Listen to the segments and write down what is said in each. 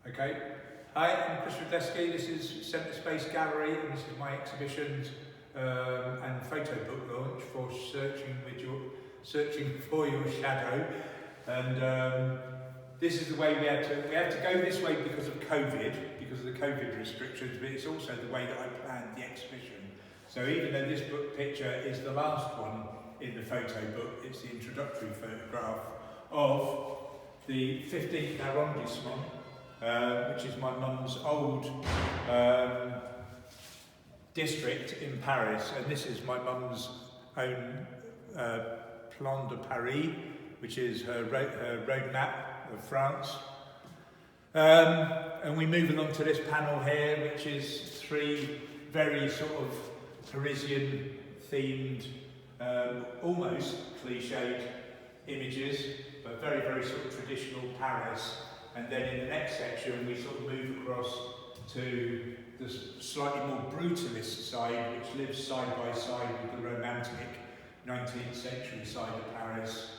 Okay. Hi, I'm Chris Rydlewski. This is Centre Space Gallery, and this is my exhibitions and photo book launch for searching for your shadow. And this is the way we had to go this way because of COVID, because of the COVID restrictions, but it's also the way that I planned the exhibition. So even though this book picture is the last one in the photo book, it's the introductory photograph of the 15th arrondissement, which is my mum's old district in Paris, and this is my mum's own plan de Paris, which is her road map of France. And we move along to this panel here, which is three very sort of Parisian themed, almost cliched images, but very, very sort of traditional Paris. And then in the next section, we sort of move across to the slightly more brutalist side, which lives side by side with the romantic 19th century side of Paris.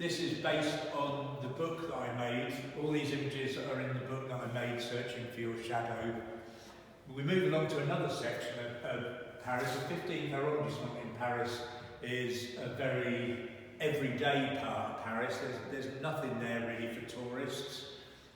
This is based on the book that I made. All these images are in the book that I made, Searching for Your Shadow. We move along to another section of Paris. The 15th arrondissement in Paris is a very everyday part of Paris. There's nothing there really for tourists.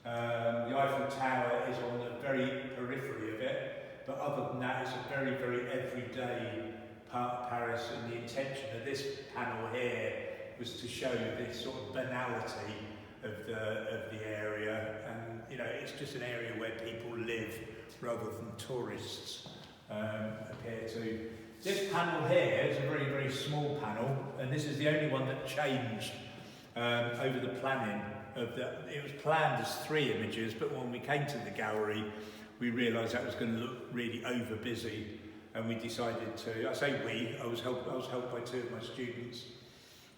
The Eiffel Tower is on the very periphery of it, but other than that, it's a very, very everyday part of Paris, and the intention of this panel here was to show this sort of banality of the area, and you know, it's just an area where people live rather than tourists appear to. This panel here is a very, very small panel, and this is the only one that changed over the planning of the. It was planned as 3 images, but when we came to the gallery, we realised that was going to look really over busy, and we decided to. I say we. I was helped by 2 of my students,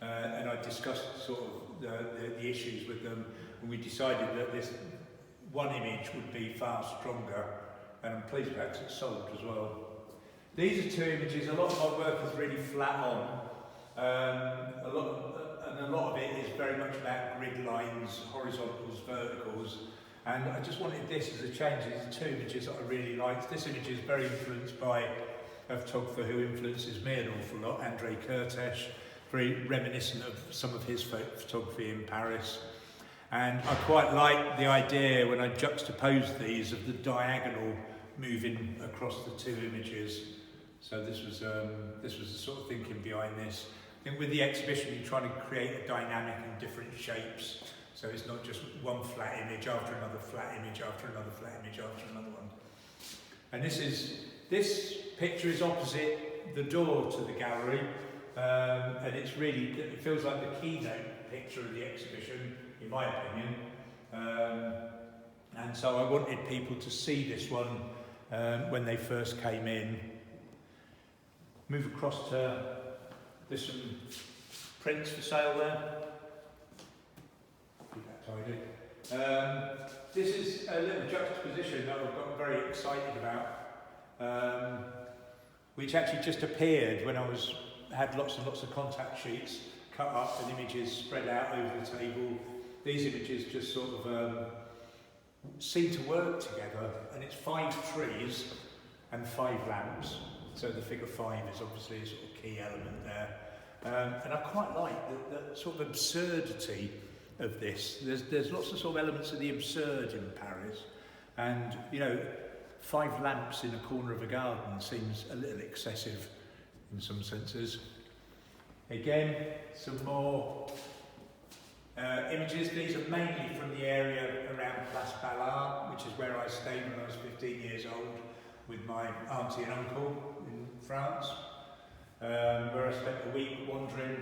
and I discussed sort of the issues with them, and we decided that this one image would be far stronger, and I'm pleased with that because it's sold as well. These are 2 images. A lot of my work is really flat on. A lot of it is very much about grid lines, horizontals, verticals. And I just wanted this as a change. These are 2 images that I really liked. This image is very influenced by a photographer who influences me an awful lot, André Kertész, very reminiscent of some of his photography in Paris. And I quite like the idea when I juxtapose these of the diagonal moving across the 2 images. So this was the sort of thinking behind this. I think with the exhibition you're trying to create a dynamic in different shapes. So it's not just one flat image after another flat image after another flat image after another one. And this picture is opposite the door to the gallery, and it feels like the keynote picture of the exhibition, in my opinion. And so I wanted people to see this one when they first came in. Move across to, there's some prints for sale there. Keep that tidy. This is a little juxtaposition that I've got very excited about, which actually just appeared when I had lots and lots of contact sheets cut up and images spread out over the table. These images just sort of seem to work together, and it's 5 trees and 5 lamps. So the figure 5 is obviously a sort of key element there. And I quite like the sort of absurdity of this. There's lots of sort of elements of the absurd in Paris. And, you know, 5 lamps in a corner of a garden seems a little excessive in some senses. Again, some more images. These are mainly from the area around Place Ballard, which is where I stayed when I was 15 years old with my auntie and uncle in France, where I spent a week wandering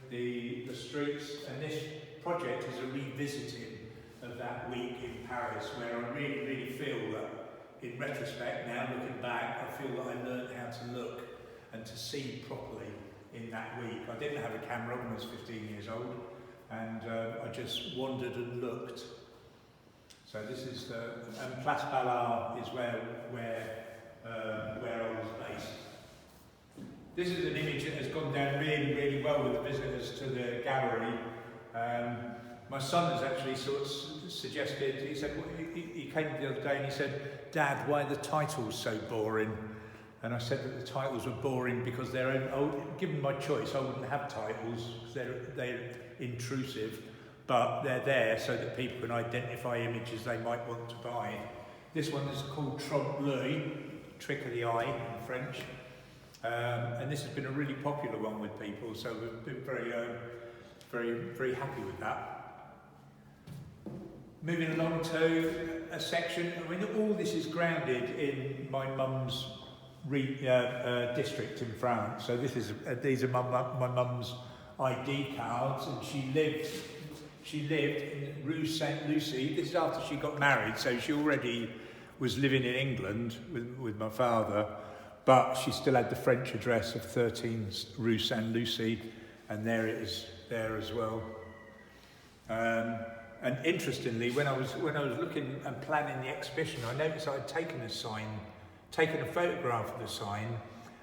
the streets. And this project is a revisiting of that week in Paris, where I really, really feel that, in retrospect now, looking back, I feel that I learned how to look and to see properly in that week. I didn't have a camera when I was 15 years old, and I just wandered and looked. So this is and Place Ballard is where I was based. This is an image that has gone down really, really well with the visitors to the gallery. My son has actually sort of suggested, he said, he came the other day and he said, Dad, why are the titles so boring? And I said that the titles were boring because given my choice, I wouldn't have titles because they're intrusive, but they're there so that people can identify images they might want to buy. This one is called Trompe l'œil, trick of the eye in French. And this has been a really popular one with people, so we've been very happy with that. Moving along to a section, I mean, all this is grounded in my mum's district in France. So these are my mum's ID cards, and she lived in Rue Saint Lucie. This is after she got married, so she already was living in England with my father, but she still had the French address of 13 Rue Saint Lucie, and there it is there as well. And interestingly, when I was looking and planning the exhibition, I noticed I'd taken a photograph of the sign,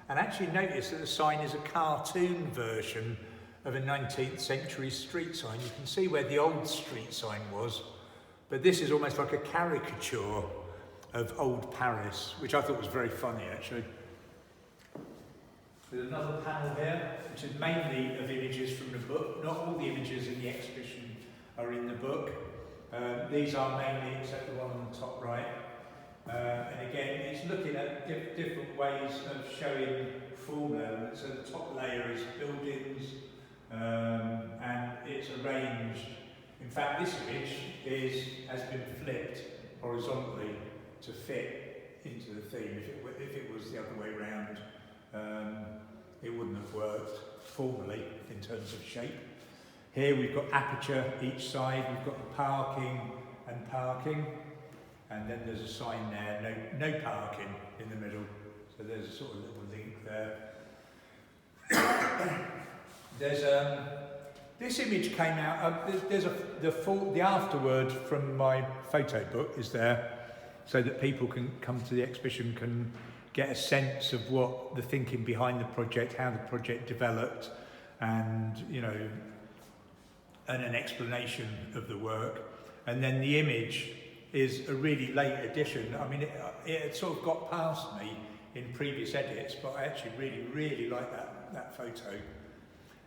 and actually noticed that the sign is a cartoon version of a 19th century street sign. You can see where the old street sign was, but this is almost like a caricature of old Paris, which I thought was very funny actually. There's another panel here, which is mainly of images from the book. Not all the images in the exhibition are in the book. These are mainly, except the one on the top right. And again, it's looking at different ways of showing form elements. So the top layer is buildings, and it's arranged. In fact, this image has been flipped horizontally to fit into the theme. If it was the other way around, it wouldn't have worked formally in terms of shape. Here we've got aperture each side, we've got the parking, and then there's a sign there, no parking in the middle. So there's a sort of little link there. There's this image came out. The afterword from my photo book is there, so that people can come to the exhibition, can get a sense of what the thinking behind the project, how the project developed, and and an explanation of the work. And then the image is a really late addition. I mean, it had sort of got past me in previous edits, but I actually really like that photo.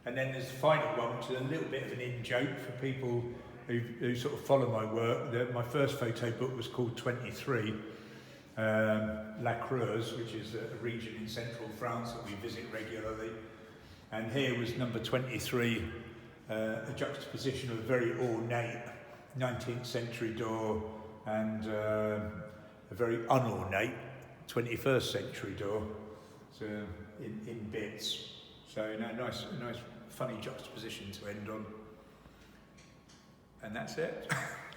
And then there's the final one, which is a little bit of an in-joke for people who sort of follow my work. My first photo book was called 23, La Creuse, which is a region in central France that we visit regularly. And here was number 23, a juxtaposition of a very ornate 19th century door and a very unornate 21st century door, so in bits. So nice funny juxtaposition to end on. And that's it.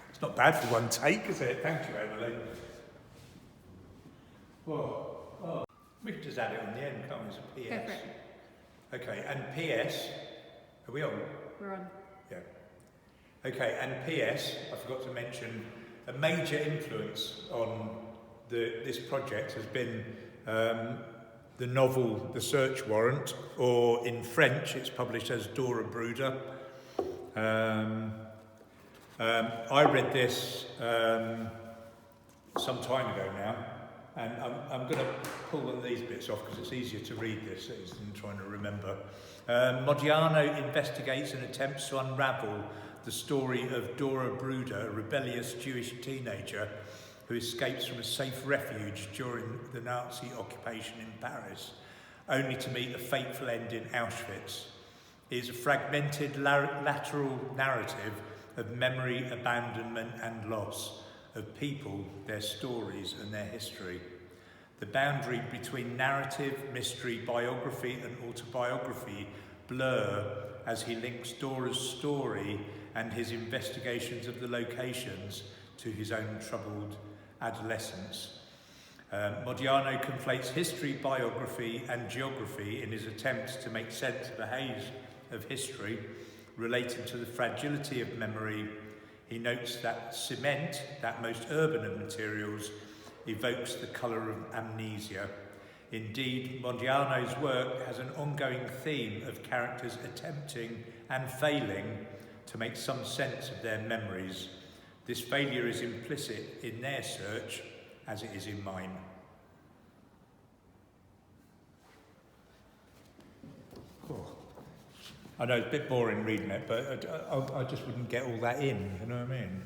It's not bad for one take, is it? Thank you, Emily. Well, we can just add it on the end, can't we, as a PS? Go for it. Okay, and PS, are we on? We're on. Yeah. Okay, and PS, I forgot to mention, a major influence on this project has been the novel The Search Warrant, or in French it's published as Dora Bruder. I read this some time ago now, and I'm going to pull one of these bits off because it's easier to read this than trying to remember. Modiano investigates and attempts to unravel the story of Dora Bruder, a rebellious Jewish teenager who escapes from a safe refuge during the Nazi occupation in Paris, only to meet a fateful end in Auschwitz. It is a fragmented lateral narrative of memory, abandonment and loss, of people, their stories and their history. The boundary between narrative, mystery, biography and autobiography blur as he links Dora's story and his investigations of the locations to his own troubled adolescence. Modiano conflates history, biography and geography in his attempts to make sense of a haze of history relating to the fragility of memory. He notes that cement, that most urban of materials, evokes the colour of amnesia. Indeed, Modiano's work has an ongoing theme of characters attempting and failing to make some sense of their memories. This failure is implicit in their search as it is in mine. Oh. I know it's a bit boring reading it, but I just wouldn't get all that in, you know what I mean?